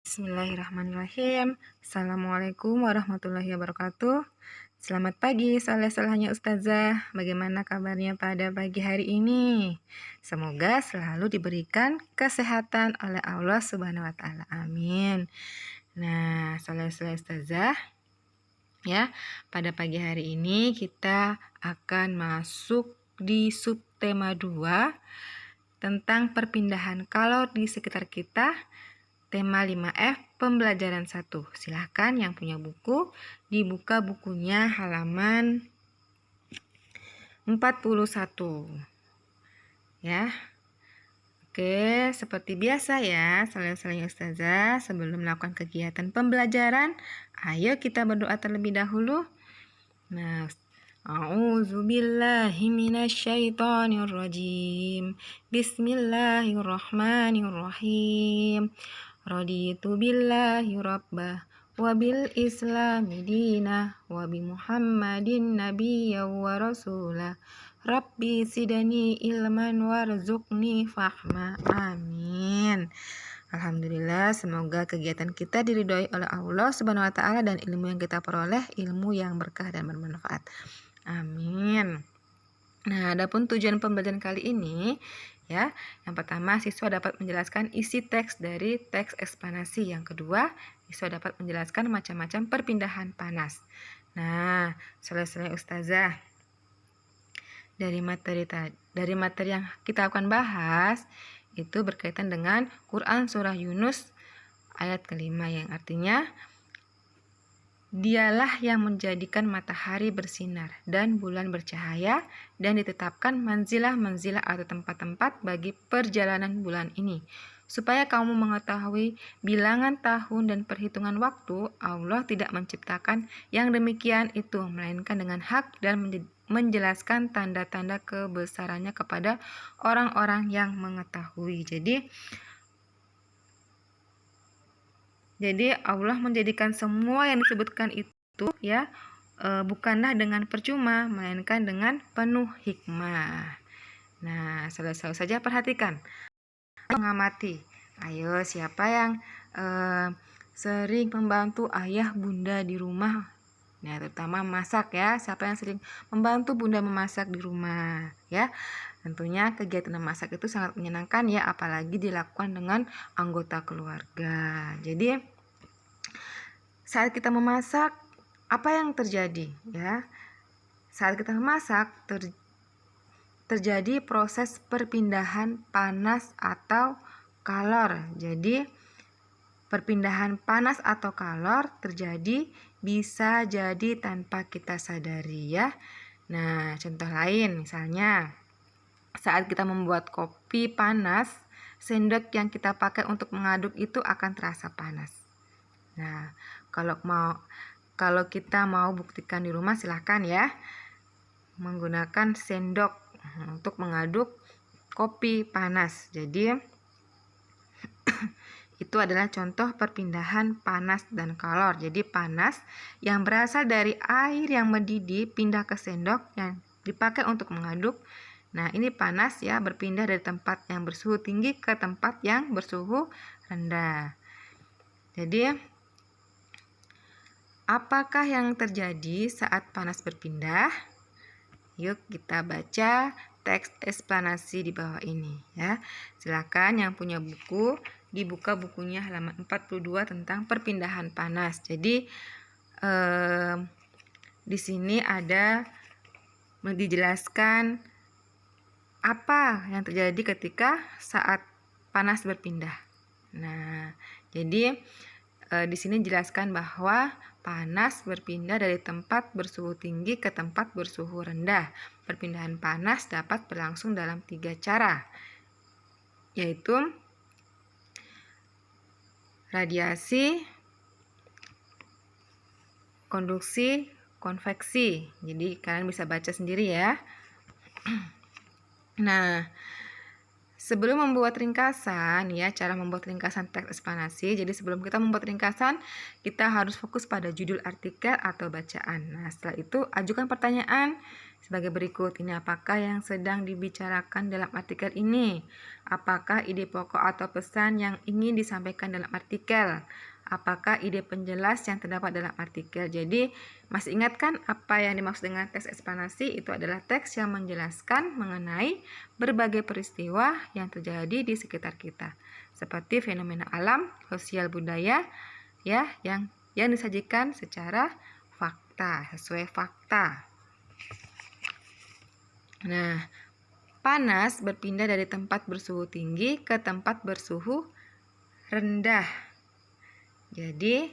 Bismillahirrahmanirrahim. Assalamualaikum warahmatullahi wabarakatuh. Selamat pagi, saleh-salehnya Ustazah. Bagaimana kabarnya pada pagi hari ini? Semoga selalu diberikan kesehatan oleh Allah Subhanahu wa taala. Amin. Nah, saleh-saleh Ustazah, ya, pada pagi hari ini kita akan masuk di subtema 2 tentang perpindahan kalor di sekitar kita. Tema 5F pembelajaran 1. Silahkan yang punya buku dibuka bukunya halaman 41. Ya. Oke, seperti biasa ya, saleh-saleh Ustazah, sebelum melakukan kegiatan pembelajaran, ayo kita berdoa terlebih dahulu. Nah, A'udzubillahi minasyaitonirrajim. Bismillahirrahmanirrahim. Raditu billahi rabbah wa bil islami dinah wa bi Muhammadin nabiyya wa rasulah. Rabbi sidani ilman warzuqni fahma. Amin. Alhamdulillah, semoga kegiatan kita diridhoi oleh Allah Subhanahu wa taala dan ilmu yang kita peroleh ilmu yang berkah dan bermanfaat. Amin. Nah, adapun tujuan pembelajaran kali ini, ya, yang pertama siswa dapat menjelaskan isi teks dari teks eksplanasi. Yang kedua, siswa dapat menjelaskan macam-macam perpindahan panas. Nah, selesai Ustazah, dari materi yang kita akan bahas itu berkaitan dengan Quran surah Yunus ayat kelima, yang artinya Dialah yang menjadikan matahari bersinar dan bulan bercahaya dan ditetapkan manzilah-manzilah atau tempat-tempat bagi perjalanan bulan ini, supaya kamu mengetahui bilangan tahun dan perhitungan waktu. Allah tidak menciptakan yang demikian itu, melainkan dengan hak dan menjelaskan tanda-tanda kebesarannya kepada orang-orang yang mengetahui. Jadi Allah menjadikan semua yang disebutkan itu, ya, bukanlah dengan percuma, melainkan dengan penuh hikmah. Nah, selalu saja perhatikan, mengamati. Ayo, siapa yang sering membantu ayah bunda di rumah? Nah, terutama masak ya. Siapa yang sering membantu bunda memasak di rumah, ya? Tentunya kegiatan memasak itu sangat menyenangkan ya, apalagi dilakukan dengan anggota keluarga. Jadi saat kita memasak, apa yang terjadi ya? Saat kita memasak terjadi proses perpindahan panas atau kalor. Jadi perpindahan panas atau kalor terjadi bisa jadi tanpa kita sadari ya. Nah, contoh lain misalnya saat kita membuat kopi panas, sendok yang kita pakai untuk mengaduk itu akan terasa panas. Nah, kalau kita mau buktikan di rumah, silahkan ya menggunakan sendok untuk mengaduk kopi panas. Jadi itu adalah contoh perpindahan panas dan kalor. Jadi panas yang berasal dari air yang mendidih pindah ke sendok yang dipakai untuk mengaduk. Nah, ini panas ya, berpindah dari tempat yang bersuhu tinggi ke tempat yang bersuhu rendah. Jadi apakah yang terjadi saat panas berpindah? Yuk kita baca teks eksplanasi di bawah ini ya. Silakan yang punya buku dibuka bukunya halaman 42 tentang perpindahan panas. Jadi di sini ada dijelaskan apa yang terjadi ketika saat panas berpindah. Nah, jadi di sini dijelaskan bahwa panas berpindah dari tempat bersuhu tinggi ke tempat bersuhu rendah. Perpindahan panas dapat berlangsung dalam 3 cara, yaitu radiasi, konduksi, konveksi. Jadi kalian bisa baca sendiri ya. Nah, Sebelum membuat ringkasan ya, cara membuat ringkasan teks eksplanasi. Jadi sebelum kita membuat ringkasan, kita harus fokus pada judul artikel atau bacaan. Nah, setelah itu ajukan pertanyaan sebagai berikut. Ini apakah yang sedang dibicarakan dalam artikel ini? Apakah ide pokok atau pesan yang ingin disampaikan dalam artikel? Apakah ide penjelas yang terdapat dalam artikel? Jadi, masih ingat kan apa yang dimaksud dengan teks eksplanasi? Itu adalah teks yang menjelaskan mengenai berbagai peristiwa yang terjadi di sekitar kita, seperti fenomena alam, sosial, budaya, ya, yang disajikan secara fakta, sesuai fakta. Nah, panas berpindah dari tempat bersuhu tinggi ke tempat bersuhu rendah. Jadi,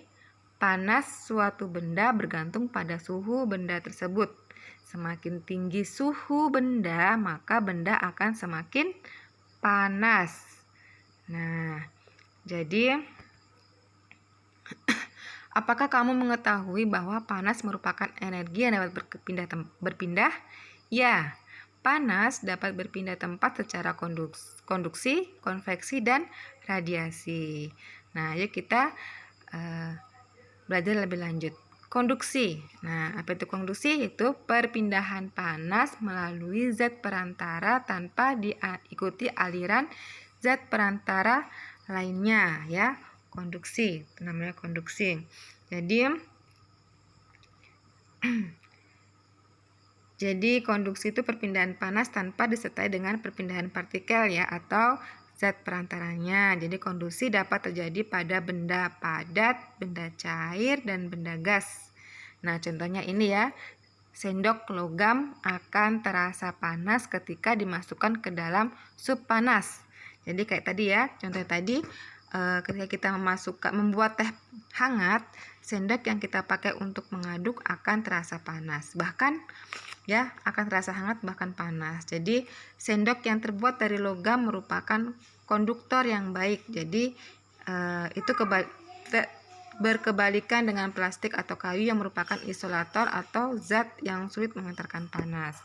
panas suatu benda bergantung pada suhu benda tersebut. Semakin tinggi suhu benda, maka benda akan semakin panas. Nah, jadi apakah kamu mengetahui bahwa panas merupakan energi yang dapat berpindah? Ya, panas dapat berpindah tempat secara konduksi, konveksi, dan radiasi. Nah, yuk kita belajar lebih lanjut. Konduksi. Nah, apa itu konduksi? Itu perpindahan panas melalui zat perantara tanpa diikuti aliran zat perantara lainnya, ya. Konduksi, itu namanya konduksi. Jadi konduksi itu perpindahan panas tanpa disertai dengan perpindahan partikel, ya, atau zat perantaranya. Jadi konduksi dapat terjadi pada benda padat, benda cair, dan benda gas. Nah, contohnya ini ya. Sendok logam akan terasa panas ketika dimasukkan ke dalam sup panas. Jadi kayak tadi ya, contoh tadi ketika kita membuat teh hangat, sendok yang kita pakai untuk mengaduk akan terasa panas. Bahkan ya, akan terasa hangat bahkan panas. Jadi sendok yang terbuat dari logam merupakan konduktor yang baik. Jadi itu berkebalikan dengan plastik atau kayu yang merupakan isolator atau zat yang sulit mengantarkan panas.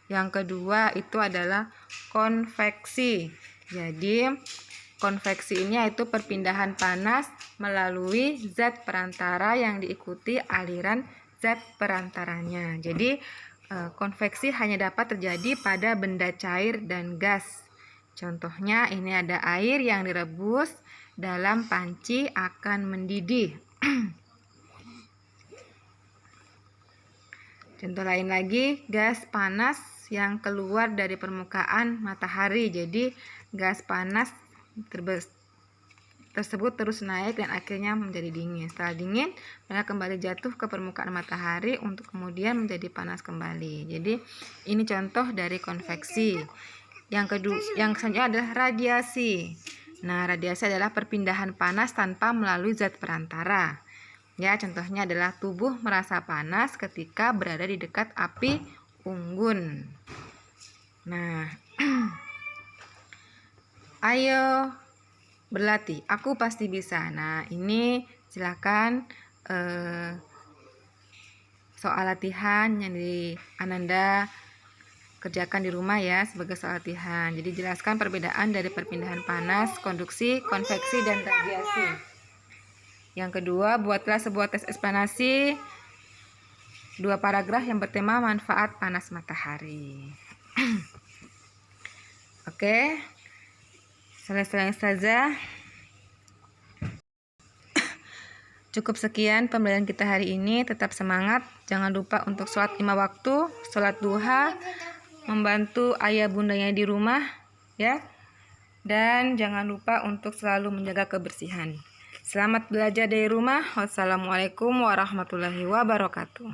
Yang kedua itu adalah konveksi. Jadi konveksi ini yaitu perpindahan panas melalui zat perantara yang diikuti aliran zat perantaranya. Jadi konveksi hanya dapat terjadi pada benda cair dan gas. Contohnya ini ada air yang direbus dalam panci akan mendidih. Contoh lain lagi, gas panas yang keluar dari permukaan matahari. Jadi gas panas tersebut terus naik dan akhirnya menjadi dingin. Setelah dingin, mereka kembali jatuh ke permukaan matahari untuk kemudian menjadi panas kembali. Jadi ini contoh dari konveksi. Yang selanjutnya adalah radiasi. Nah, radiasi adalah perpindahan panas tanpa melalui zat perantara. Ya, contohnya adalah tubuh merasa panas ketika berada di dekat api unggun. Nah, ayo berlatih, aku pasti bisa. Nah, ini silakan soal latihan yang Ananda kerjakan di rumah ya sebagai soal latihan. Jadi jelaskan perbedaan dari perpindahan panas, konduksi, konveksi, dan radiasi. Yang kedua, buatlah sebuah teks eksplanasi 2 paragraf yang bertema manfaat panas matahari. Oke. Selesai saja. Cukup sekian pembelajaran kita hari ini. Tetap semangat. Jangan lupa untuk sholat 5 waktu, sholat duha, membantu ayah bundanya di rumah, ya. Dan jangan lupa untuk selalu menjaga kebersihan. Selamat belajar dari rumah. Wassalamualaikum warahmatullahi wabarakatuh.